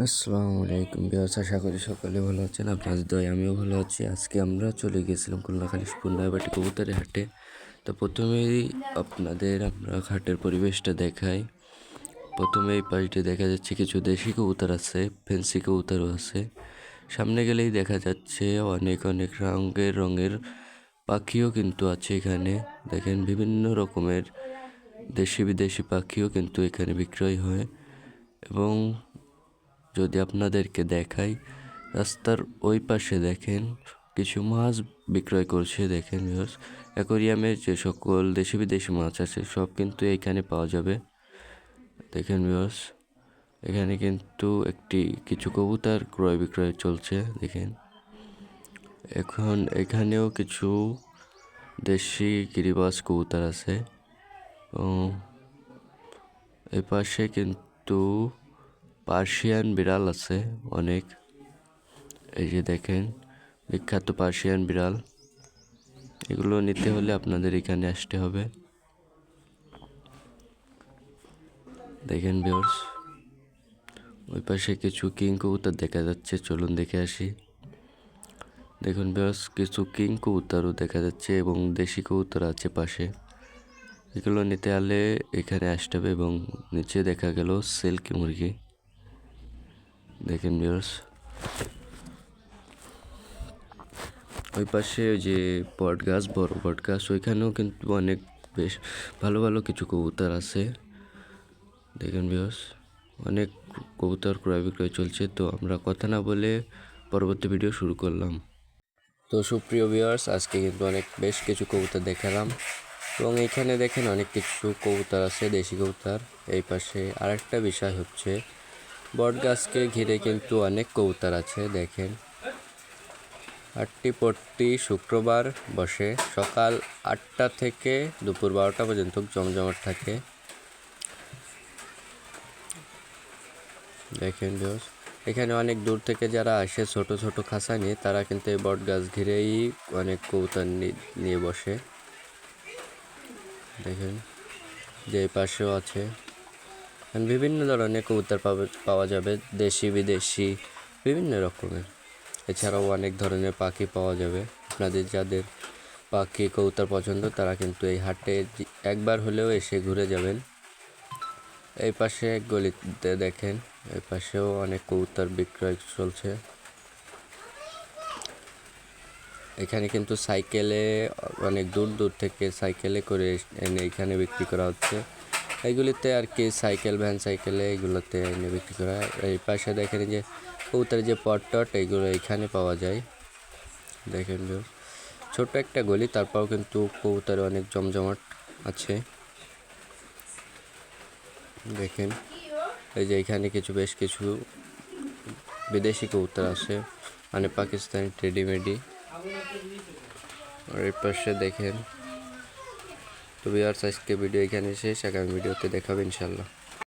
আসসালামু আলাইকুম বিয়াস, আশা করি সকলে ভালো আছেন। আপনাদের দয় আমিও ভালো আছি। আজকে আমরা চলে গেছিলাম খুলনা খালিশপুর নয়াবাটি কবুতরের হাটে। তো প্রথমেই আপনাদের আমরা হাটের পরিবেশটা দেখাই। প্রথমে এই পাশে দেখা যাচ্ছে কিছু দেশি কবুতর আছে, ফেন্সি কবুতরও আছে। সামনে গেলেই দেখা যাচ্ছে অনেক অনেক রঙের পাখিও কিন্তু আছে এখানে। দেখেন বিভিন্ন রকমের দেশি বিদেশি পাখিও কিন্তু এখানে বিক্রয় হয়। এবং যদি আপনাদেরকে দেখাই, রাস্তার ওই পাশে দেখেন কিছু মাছ বিক্রয় করছে। দেখেন ভিউয়ার্স, অ্যাকোরিয়ামের যে সকল দেশি বিদেশি মাছ আছে সব কিন্তু এইখানে পাওয়া যাবে। দেখেন ভিউয়ার্স, এখানে কিন্তু কিছু কবুতর ক্রয় বিক্রয় চলছে। দেখেন এখন এখানেও কিছু দেশি গিরিবাজ কবুতর আছে। এই পাশে কিন্তু পার্সিয়ান বিড়াল আছে অনেক। এই যে দেখেন বিখ্যাত পার্সিয়ান বিড়াল, এগুলো নিতে হলে আপনাদের এখানে আসতে হবে। দেখেন ভিউয়ার্স, ওই পাশে কিছু কিং কবুতর দেখা যাচ্ছে, চলুন দেখে আসি। দেখুন ভিউয়ার্স, কিছু কিং কবুতরও দেখা যাচ্ছে এবং দেশি কবুতর আছে পাশে। এগুলো নিতে হলে এখানে আসতে হবে। এবং নিচে দেখা গেল সিল্কি মুরগি। দেখেন ভিউয়ার্স, ওই পাশে যে বট গাছ, বড় বট গাছ, ওইখানেও কিন্তু অনেক বেশ ভালো ভালো কিছু কবুতর আছে। দেখেন ভিউয়ার্স, অনেক কবুতর ক্রয় বিক্রয় চলছে। তো আমরা কথা না বলে পরবর্তী ভিডিও শুরু করলাম। তো সুপ্রিয় ভিউয়ার্স, আজকে কিন্তু বেশ কিছু কবুতর দেখালাম। এবং এইখানে দেখেন অনেক কিছু কবুতর আছে, দেশি কবুতর। এই পাশে আরেকটা বিষয় হচ্ছে, বট গাছকে ঘিরে কিন্তু অনেক কবুতর আছে। দেখেন হাটটি প্রতি শুক্রবার বসে, সকাল 8টা থেকে দুপুর 12টা পর্যন্ত জমজমাট থাকে। দেখেন ভিউয়ার্স, এখানে অনেক দূর থেকে যারা আসে ছোট ছোট খাঁচা নিয়ে, তারা কিন্তু এই বট গাছ ঘিরেই অনেক কবুতর নিয়ে বসে। দেখেন যে পাশেও আছে, বিভিন্ন ধরনের কবুতর পাওয়া যাবে, দেশি বিদেশি বিভিন্ন রকমের। এছাড়াও অনেক ধরনের পাখি পাওয়া যাবে। আপনাদের যাদের পাখি কবুতর পছন্দ, তারা কিন্তু এই হাটে একবার হলেও এসে ঘুরে যাবেন। এই পাশে এক গলিতে দেখেন, এই পাশেও অনেক কবুতর বিক্রয় চলছে। এখানে কিন্তু সাইকেলে অনেক দূর দূর থেকে সাইকেলে করে এনে এখানে বিক্রি করা হচ্ছে। এইগুলিতে আর কি সাইকেল, ভ্যান সাইকেলে এগুলোতে এনে বিক্রি করা হয়। এই পাশে দেখেন যে কবুতরের যে পট এইগুলো এখানে পাওয়া যায়। দেখেন ছোট একটা গলি, তারপরেও কিন্তু কবুতরে অনেক জমজমাট আছে। দেখেন এই যে এখানে বেশ কিছু বিদেশি কবুতর আছে, মানে পাকিস্তানি টেডিমেডি। আর এর পাশে দেখেন। তো ভিউয়ার্স, আজকে ভিডিও এখানে শেষ, আগামী ভিডিওতে দেখাবে ইনশাল্লাহ।